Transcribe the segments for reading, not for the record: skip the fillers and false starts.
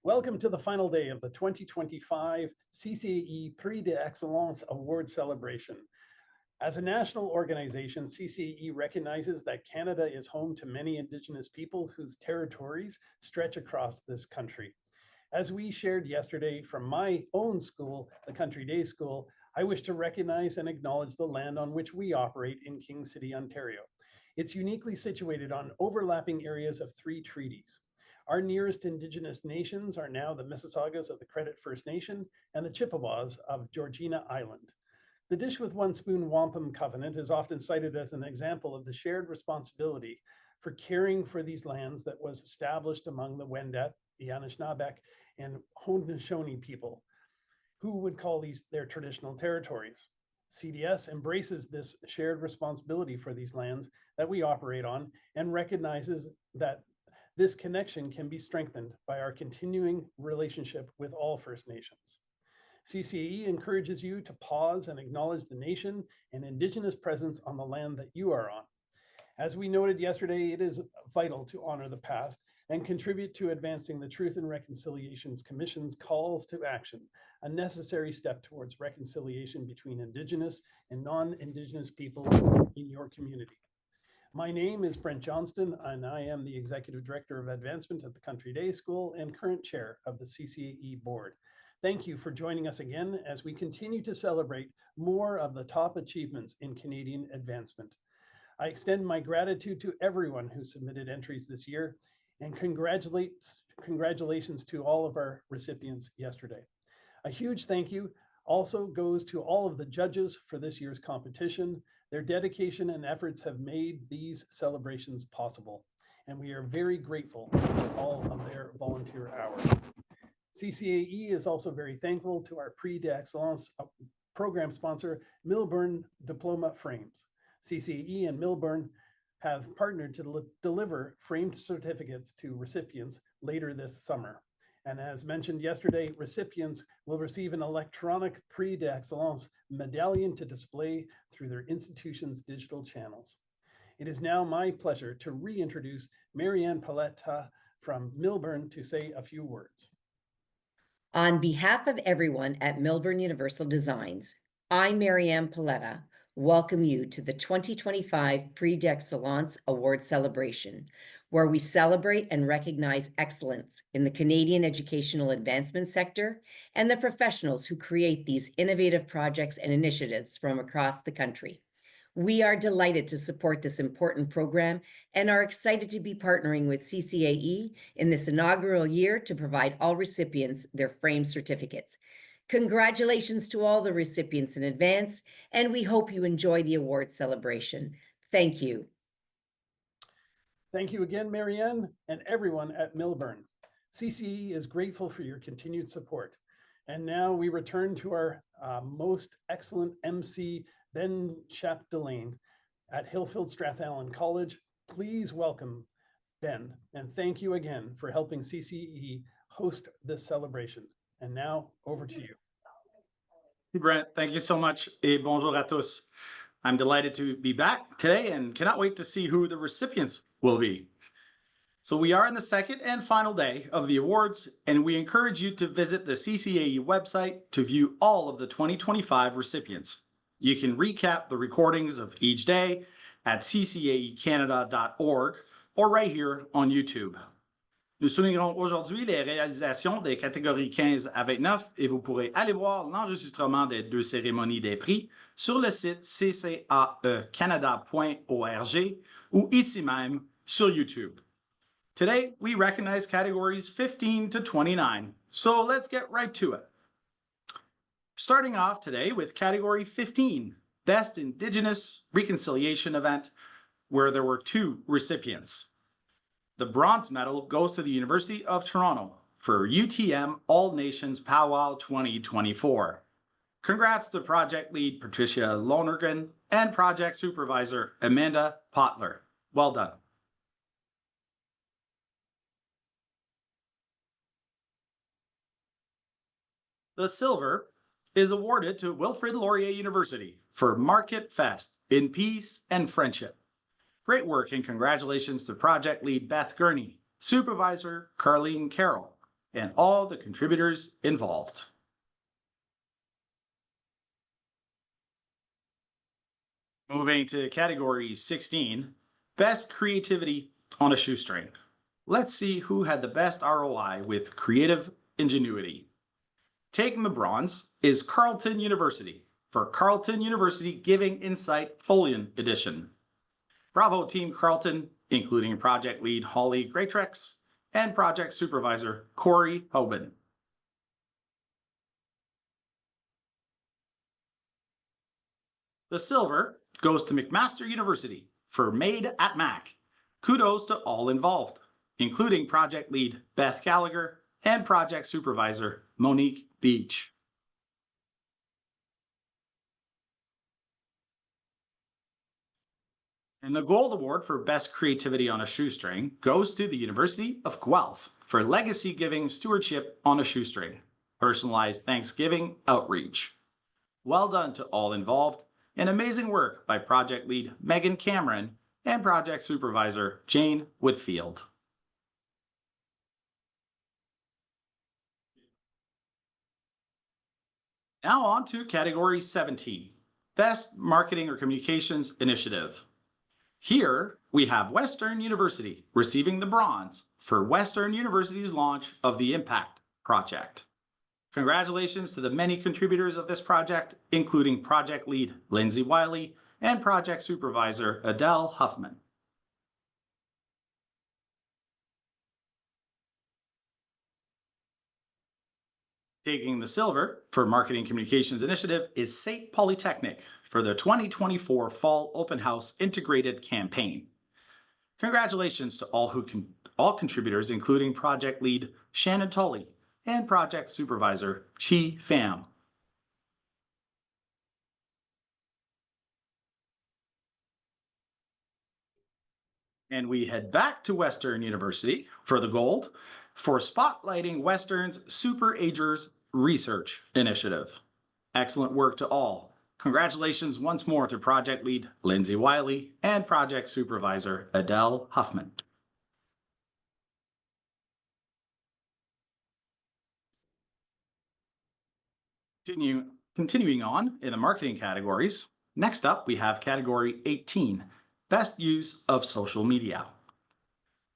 Welcome to the final day of the 2025 CCAE Prix d'Excellence Award celebration. As a national organization, CCAE recognizes that Canada is home to many Indigenous people whose territories stretch across this country. As we shared yesterday from my own school, the Country Day School, I wish to recognize and acknowledge the land on which we operate in King City, Ontario. It's uniquely situated on overlapping areas of 3 treaties. Our nearest Indigenous nations are now the Mississaugas of the Credit First Nation and the Chippewas of Georgina Island. The Dish with One Spoon Wampum Covenant is often cited as an example of the shared responsibility for caring for these lands that was established among the Wendat, the Anishinaabe, and Haudenosaunee people, who would call these their traditional territories. CDS embraces this shared responsibility for these lands that we operate on and recognizes that this connection can be strengthened by our continuing relationship with all First Nations. CCAE encourages you to pause and acknowledge the nation and Indigenous presence on the land that you are on. As we noted yesterday, it is vital to honor the past and contribute to advancing the Truth and Reconciliation Commission's calls to action, a necessary step towards reconciliation between Indigenous and non-Indigenous peoples in your community. My name is Brent Johnston, and I am the Executive Director of Advancement at the Country Day School and current Chair of the CCAE Board. Thank you for joining us again as we continue to celebrate more of the top achievements in Canadian advancement. I extend my gratitude to everyone who submitted entries this year, and congratulations to all of our recipients yesterday. A huge thank you also goes to all of the judges for this year's competition. Their dedication and efforts have made these celebrations possible, and we are very grateful for all of their volunteer hours. CCAE is also very thankful to our Prix d'Excellence program sponsor, Millburn Diploma Frames. CCAE and Millburn have partnered to deliver framed certificates to recipients later this summer. And as mentioned yesterday, recipients will receive an electronic Prix d'Excellence medallion to display through their institution's digital channels. It is now my pleasure to reintroduce Marianne Paletta from Millburn to say a few words. On behalf of everyone at Millburn Universal Designs, I, Marianne Paletta, welcome you to the 2025 Prix d'Excellence Award celebration, where we celebrate and recognize excellence in the Canadian educational advancement sector and the professionals who create these innovative projects and initiatives from across the country. We are delighted to support this important program and are excited to be partnering with CCAE in this inaugural year to provide all recipients their framed certificates. Congratulations to all the recipients in advance, and we hope you enjoy the award celebration. Thank you. Thank you again, Marianne, and everyone at Millburn. CCAE is grateful for your continued support. And now we return to our most excellent MC, Ben Chapdelaine at Hillfield Strathallan College. Please welcome Ben, and thank you again for helping CCAE host this celebration. And now over to you. Brent, thank you so much. Et bonjour à tous. I'm delighted to be back today and cannot wait to see who the recipients will be. So we are in the second and final day of the awards, and we encourage you to visit the CCAE website to view all of the 2025 recipients. You can recap the recordings of each day at ccaecanada.org or right here on YouTube. Nous soulignerons aujourd'hui les réalisations des catégories 15 à 29 et vous pourrez aller voir l'enregistrement des 2 cérémonies des prix sur le site ccaecanada.org ou ici même sur YouTube. Today, we recognize categories 15 to 29, so let's get right to it. Starting off today with category 15, Best Indigenous Reconciliation Event, where there were 2 recipients. The bronze medal goes to the University of Toronto for UTM All Nations Powwow 2024. Congrats to project lead Patricia Lonergan and project supervisor Amanda Potler. Well done. The silver is awarded to Wilfrid Laurier University for Market Fest in Peace and Friendship. Great work and congratulations to project lead Beth Gurney, supervisor Carlene Carroll, and all the contributors involved. Moving to category 16, best creativity on a shoestring. Let's see who had the best ROI with creative ingenuity. Taking the bronze is Carleton University for Carleton University Giving Insight Folion Edition. Bravo Team Carleton, including project lead Holly Greatrex and project supervisor Corey Hoban. The silver goes to McMaster University for Made at Mac. Kudos to all involved, including project lead Beth Gallagher and project supervisor Monique Beach. And the gold award for best creativity on a shoestring goes to the University of Guelph for legacy giving stewardship on a shoestring, personalized Thanksgiving outreach. Well done to all involved, and amazing work by project lead Megan Cameron and project supervisor Jane Whitfield. Now on to category 17, best marketing or communications initiative. Here we have Western University receiving the bronze for Western University's launch of the Impact Project. Congratulations to the many contributors of this project, including project lead Lindsay Wiley and project supervisor Adele Huffman. Taking the silver for Marketing Communications Initiative is Saint Polytechnic for the 2024 Fall Open House Integrated Campaign. Congratulations to all contributors, including project lead Shannon Tully and project supervisor Chi Pham. And we head back to Western University for the gold for spotlighting Western's Super Agers Research Initiative. Excellent work to all. Congratulations once more to project lead Lindsay Wiley and project supervisor Adele Huffman. Continuing on in the marketing categories, next up we have category 18, best use of social media.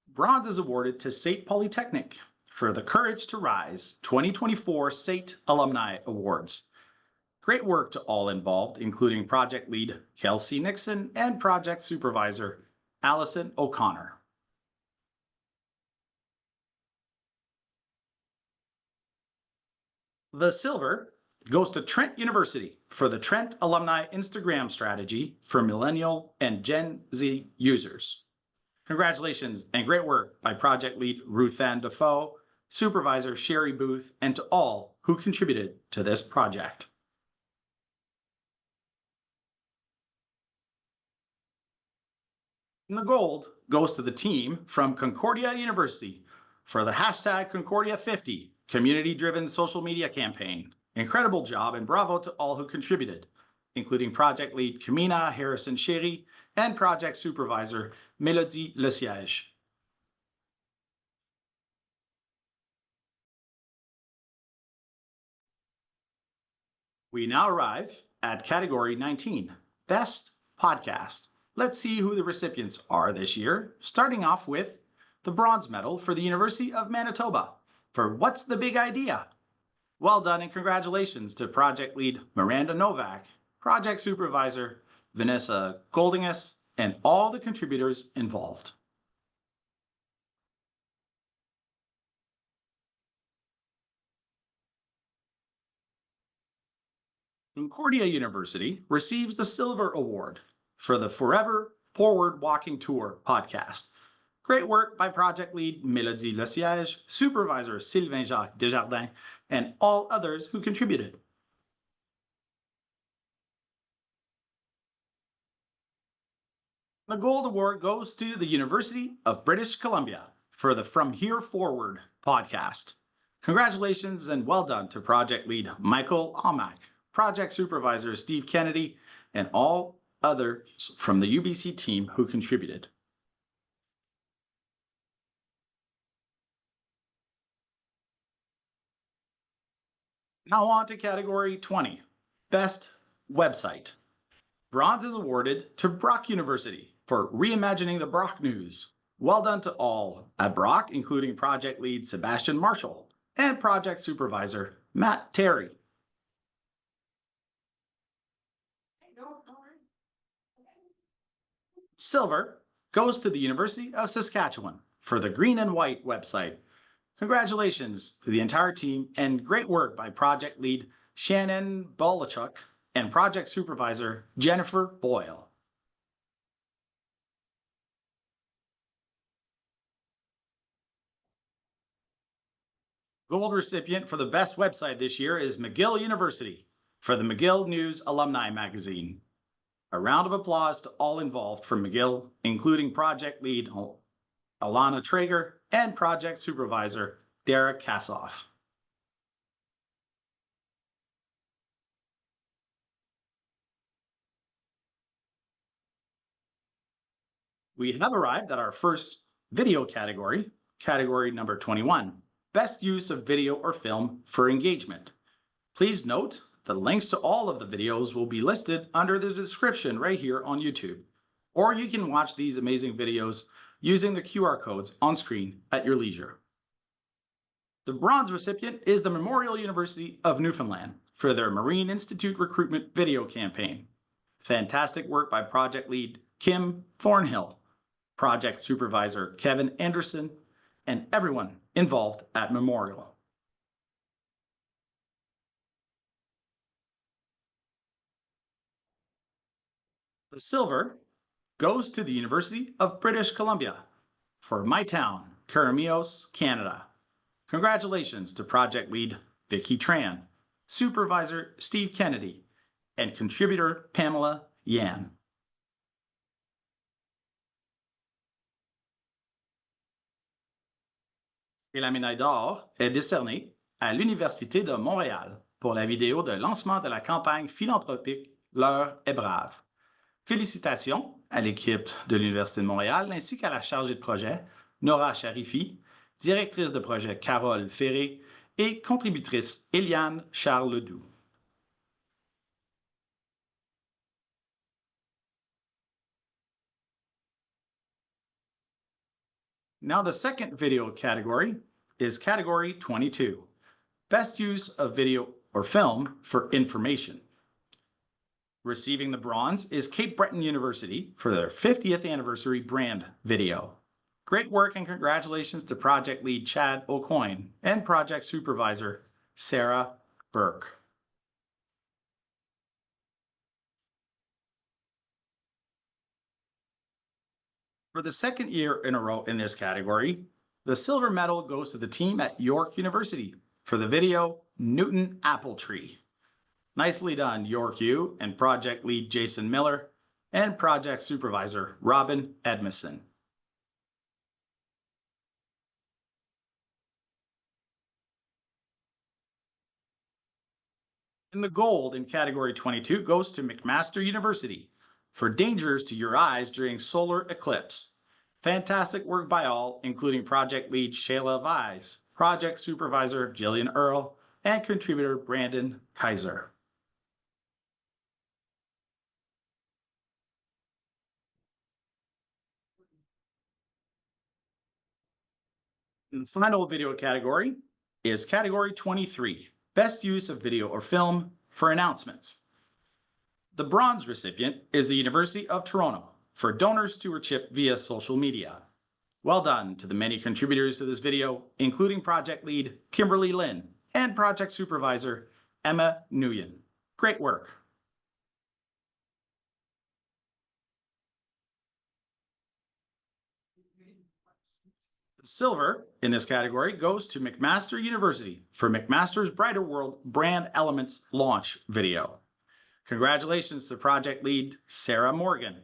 Bronze is awarded to Saint Polytechnic for the Courage to Rise 2024 Saint Alumni Awards. Great work to all involved, including project lead Kelsey Nixon and project supervisor Allison O'Connor. The silver goes to Trent University for the Trent Alumni Instagram Strategy for Millennial and Gen Z users. Congratulations and great work by project lead Ruth Ann Defoe, supervisor Sherry Booth, and to all who contributed to this project. And the gold goes to the team from Concordia University for the hashtag Concordia50 community-driven social media campaign. Incredible job and bravo to all who contributed, including project lead Kamina Harrison-Sherry and project supervisor Mélodie Lesiège. We now arrive at category 19, Best Podcast. Let's see who the recipients are this year, starting off with the bronze medal for the University of Manitoba for What's the Big Idea? Well done and congratulations to project lead Miranda Novak, project supervisor Vanessa Goldingus, and all the contributors involved. Concordia University receives the Silver Award for the Forever Forward Walking Tour podcast. Great work by project lead Mélodie Lesiège, supervisor Sylvain Jacques Desjardins, and all others who contributed. The Gold Award goes to the University of British Columbia for the From Here Forward podcast. Congratulations and well done to project lead Michael Almack, project supervisor Steve Kennedy, and all others from the UBC team who contributed. Now on to category 20, Best Website. Bronze is awarded to Brock University for reimagining the Brock News. Well done to all at Brock, including project lead Sebastian Marshall and project supervisor Matt Terry. Silver goes to the University of Saskatchewan for the Green and White website. Congratulations to the entire team and great work by project lead Shannon Bolachuk and project supervisor Jennifer Boyle. Gold recipient for the best website this year is McGill University for the McGill News Alumni Magazine. A round of applause to all involved from McGill, including project lead Alana Traeger and project supervisor Derek Kassoff. We have arrived at our first video category, category number 21, Best Use of Video or Film for Engagement. Please note the links to all of the videos will be listed under the description right here on YouTube, or you can watch these amazing videos using the QR codes on screen at your leisure. The bronze recipient is the Memorial University of Newfoundland for their Marine Institute recruitment video campaign. Fantastic work by project lead Kim Thornhill, project supervisor Kevin Anderson, and everyone involved at Memorial. The silver goes to the University of British Columbia for My Town, Caramios, Canada. Congratulations to project lead Vicky Tran, supervisor Steve Kennedy, and contributor Pamela Yan. Et la médaille d'or est décernée à l'Université de Montréal pour la vidéo de lancement de la campagne philanthropique L'heure est brave. Félicitations à l'équipe de l'Université de Montréal ainsi qu'à la chargée de projet Nora Charifi, directrice de projet Carole Ferré et contributrice Eliane Charles-Ledoux. Now the second video category is category 22, Best Use of Video or Film for Information. Receiving the bronze is Cape Breton University for their 50th anniversary brand video. Great work and congratulations to project lead Chad O'Coin and project supervisor Sarah Burke. For the second year in a row in this category, the silver medal goes to the team at York University for the video Newton Apple Tree. Nicely done, York U and project lead Jason Miller and project supervisor Robin Edmondson. And the gold in category 22 goes to McMaster University for dangers to your eyes during solar eclipse. Fantastic work by all, including project lead Shayla Vise, project supervisor Jillian Earl, and contributor Brandon Kaiser. And the final video category is category 23, Best Use of Video or Film for Announcements. The bronze recipient is the University of Toronto for donor stewardship via social media. Well done to the many contributors to this video, including project lead Kimberly Lynn and project supervisor Emma Nguyen. Great work. Silver in this category goes to McMaster University for McMaster's Brighter World Brand Elements launch video. Congratulations to project lead Sarah Morgan,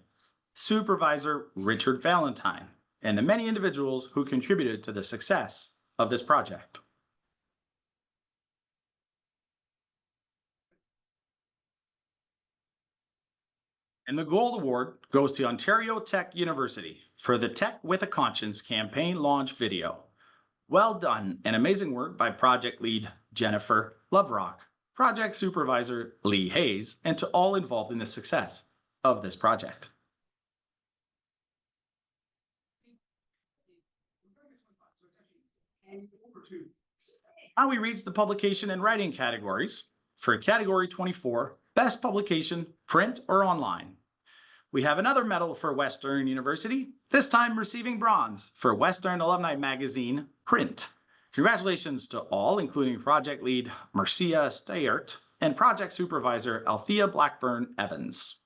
supervisor Richard Valentine, and the many individuals who contributed to the success of this project. And the gold award goes to Ontario Tech University for the Tech with a Conscience campaign launch video. Well done and amazing work by project lead Jennifer Loverock, project supervisor Lee Hayes, and to all involved in the success of this project. Now we reach the publication and writing categories. For category 24, best publication, print or online. We have another medal for Western University, this time receiving bronze for Western Alumni Magazine, print. Congratulations to all, including project lead Marcia Steyert and project supervisor Althea Blackburn Evans.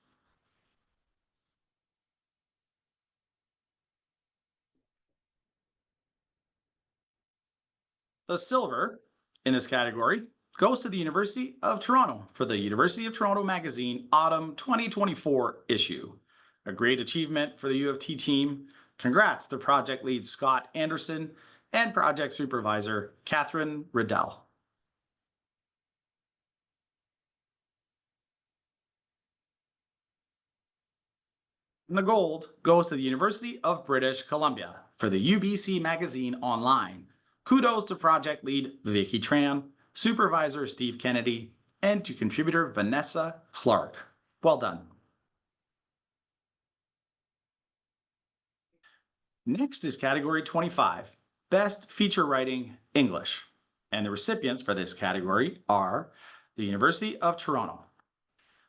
The silver in this category goes to the University of Toronto for the University of Toronto Magazine Autumn 2024 issue. A great achievement for the U of T team. Congrats to project lead Scott Anderson and project supervisor Catherine Riddell. And the gold goes to the University of British Columbia for the UBC Magazine Online. Kudos to project lead Vicky Tran, supervisor Steve Kennedy, and to contributor Vanessa Clark. Well done. Next is category 25, Best Feature Writing English. And the recipients for this category are the University of Toronto.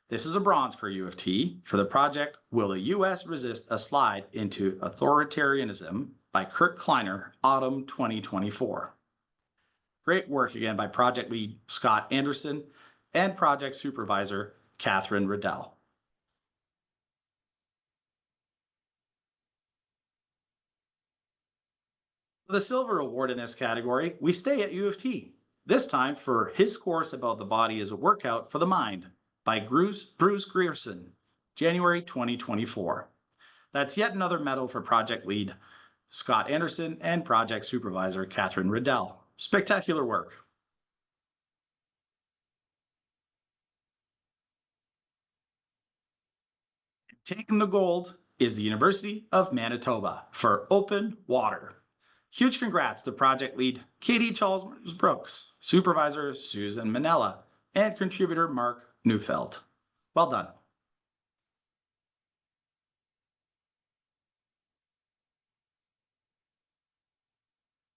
This is a bronze for U of T for the project Will the U.S. Resist a Slide into Authoritarianism by Kurt Kleiner, Autumn 2024. Great work again by project lead Scott Anderson and project supervisor Catherine Riddell. For the silver award in this category, we stay at U of T, this time for his course about the body as a workout for the mind by Bruce Grierson, January 2024. That's yet another medal for project lead Scott Anderson and project supervisor Catherine Riddell. Spectacular work. Taking the gold is the University of Manitoba for open water. Huge congrats to project lead Katie Charles Brooks, supervisor Susan Manella, and contributor Mark Neufeld. Well done.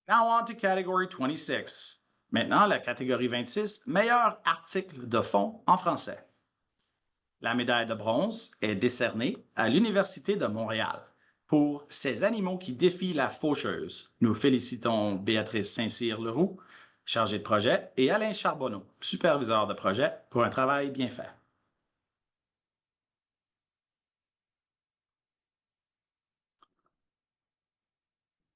Now on to category 26. Maintenant, la catégorie 26, meilleur article de fond en français. La médaille de bronze est décernée à l'Université de Montréal pour Ces animaux qui défient la faucheuse. Nous félicitons Béatrice Saint-Cyr-Leroux, chargée de projet, et Alain Charbonneau, superviseur de projet, pour un travail bien fait.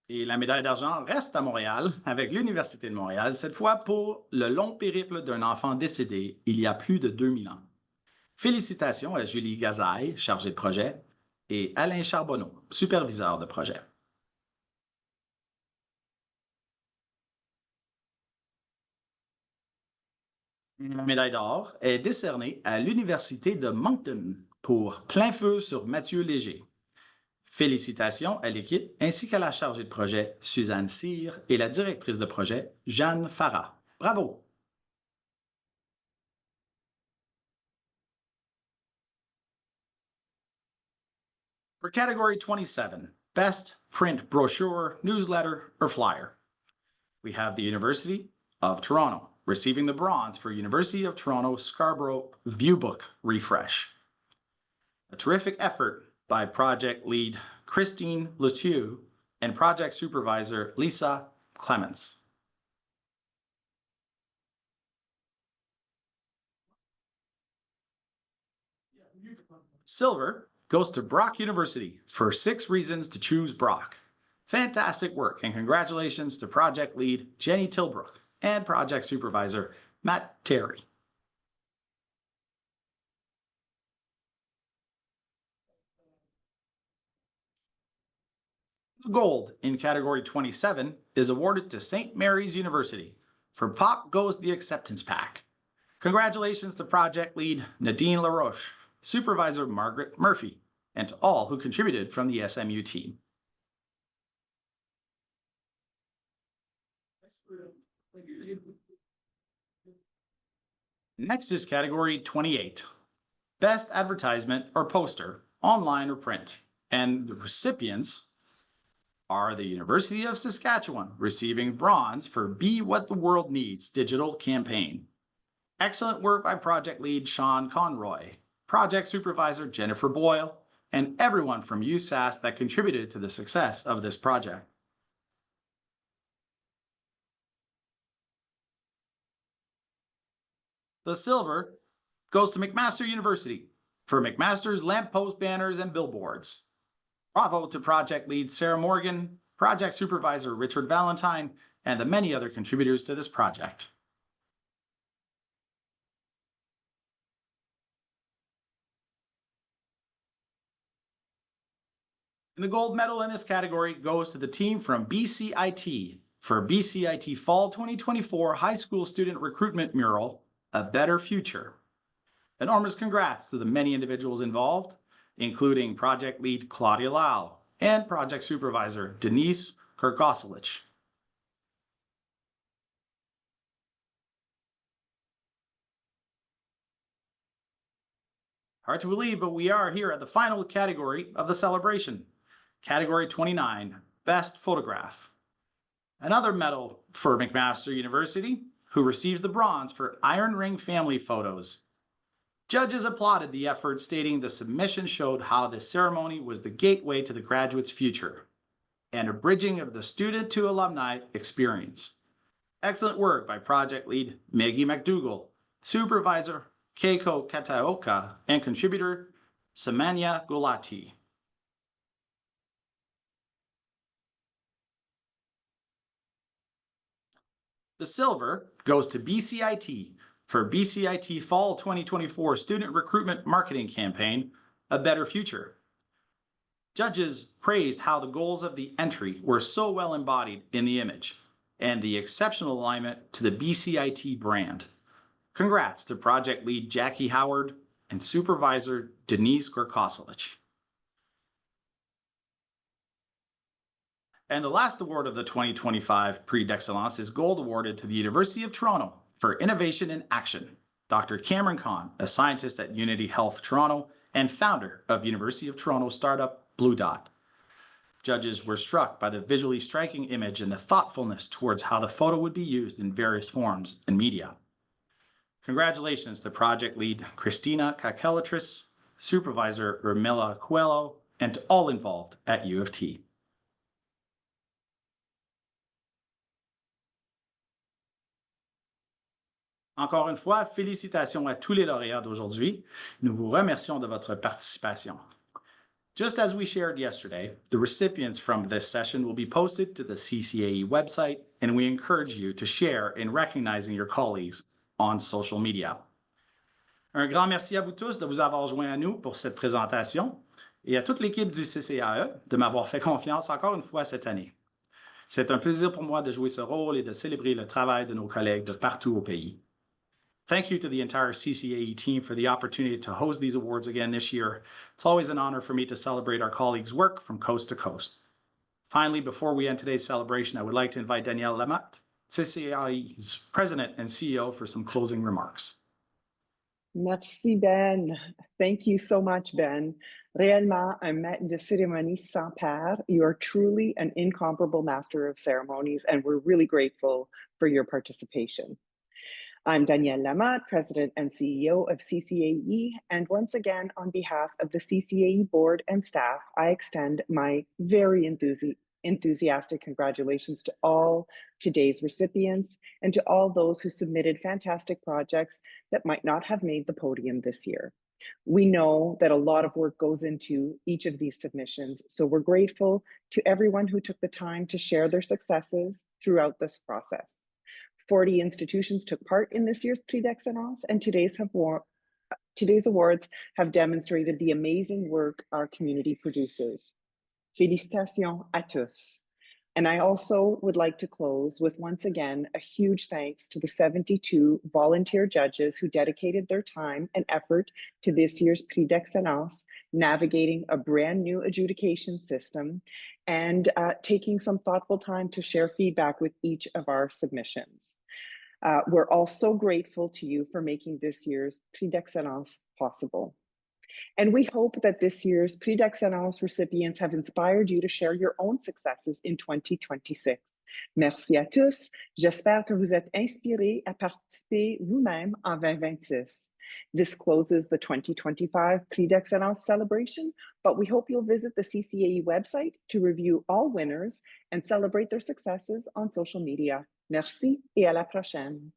Et la médaille d'argent reste à Montréal avec l'Université de Montréal, cette fois pour le long périple d'un enfant décédé il y a plus de 2000 ans. Félicitations à Julie Gazaille, chargée de projet, et Alain Charbonneau, superviseur de projet. La médaille d'or est décernée à l'Université de Moncton pour Plein feu sur Mathieu Léger. Félicitations à l'équipe ainsi qu'à la chargée de projet Suzanne Cyr et la directrice de projet Jeanne Farah. Bravo! For category 27, best print brochure, newsletter, or flyer, we have the University of Toronto receiving the bronze for University of Toronto Scarborough Viewbook Refresh. A terrific effort by project lead Christine Luthieu and project supervisor Lisa Clements. Silver goes to Brock University for 6 reasons to choose Brock. Fantastic work and congratulations to project lead Jenny Tilbrook and project supervisor Matt Terry. Gold in category 27 is awarded to St. Mary's University. For Pop Goes the Acceptance Pack. Congratulations to project lead Nadine LaRoche, supervisor Margaret Murphy, and to all who contributed from the SMU team. Next is category 28, best advertisement or poster, online or print. And the recipients are the University of Saskatchewan, receiving bronze for Be What the World Needs digital campaign. Excellent work by project lead Sean Conroy, project supervisor Jennifer Boyle, and everyone from USask that contributed to the success of this project. The silver goes to McMaster University for McMaster's lamppost banners and billboards. Bravo to project lead Sarah Morgan, project supervisor Richard Valentine, and the many other contributors to this project. And the gold medal in this category goes to the team from BCIT for BCIT Fall 2024 High School Student Recruitment Mural, A Better Future. Enormous congrats to the many individuals involved, including project lead Claudia Lau and project supervisor Denise Kirkosilich. Hard to believe, but we are here at the final category of the celebration. Category 29, Best Photograph. Another medal for McMaster University, who receives the bronze for Iron Ring family photos. Judges applauded the effort, stating the submission showed how this ceremony was the gateway to the graduate's future and a bridging of the student to alumni experience. Excellent work by project lead Maggie McDougall, supervisor Keiko Kataoka, and contributor Samanya Gulati. The silver goes to BCIT for BCIT Fall 2024 Student Recruitment Marketing Campaign, A Better Future. Judges praised how the goals of the entry were so well embodied in the image and the exceptional alignment to the BCIT brand. Congrats to project lead Jackie Howard and supervisor Denise Kirkosilich. And the last award of the 2025 Prix d'Excellence is gold awarded to the University of Toronto for Innovation in Action. Dr. Cameron Kahn, a scientist at Unity Health Toronto and founder of University of Toronto startup Blue Dot. Judges were struck by the visually striking image and the thoughtfulness towards how the photo would be used in various forms and media. Congratulations to project lead Christina Kakelatris, supervisor Ramila Coelho, and to all involved at U of T. Encore une fois, félicitations à tous les lauréats d'aujourd'hui. Nous vous remercions de votre participation. Just as we shared yesterday, the recipients from this session will be posted to the CCAE website, and we encourage you to share in recognizing your colleagues on social media. Un grand merci à vous tous de vous avoir joints à nous pour cette présentation et à toute l'équipe du CCAE de m'avoir fait confiance encore une fois cette année. C'est un plaisir pour moi de jouer ce rôle et de célébrer le travail de nos collègues de partout au pays. Thank you to the entire CCAE team for the opportunity to host these awards again this year. It's always an honor for me to celebrate our colleagues' work from coast to coast. Finally, before we end today's celebration, I would like to invite Danielle Lamotte, CCAE's President and CEO, for some closing remarks. Merci, Ben. Thank you so much, Ben. Réellement un maître de cérémonie sans pair. You are truly an incomparable master of ceremonies, and we're really grateful for your participation. I'm Danielle Lamotte, President and CEO of CCAE, and once again, on behalf of the CCAE board and staff, I extend my very enthusiastic congratulations to all today's recipients and to all those who submitted fantastic projects that might not have made the podium this year. We know that a lot of work goes into each of these submissions, so we're grateful to everyone who took the time to share their successes throughout this process. 40 institutions took part in this year's Prix d'Excellence, and today's awards have demonstrated the amazing work our community produces. Félicitations à tous. And I also would like to close with, once again, a huge thanks to the 72 volunteer judges who dedicated their time and effort to this year's Prix d'Excellence, navigating a brand new adjudication system and taking some thoughtful time to share feedback with each of our submissions. We're also grateful to you for making this year's Prix d'Excellence possible. And we hope that this year's Prix d'Excellence recipients have inspired you to share your own successes in 2026. Merci à tous. J'espère que vous êtes inspirés à participer vous-même en 2026. This closes the 2025 Prix d'Excellence celebration, but we hope you'll visit the CCAE website to review all winners and celebrate their successes on social media. Merci et à la prochaine.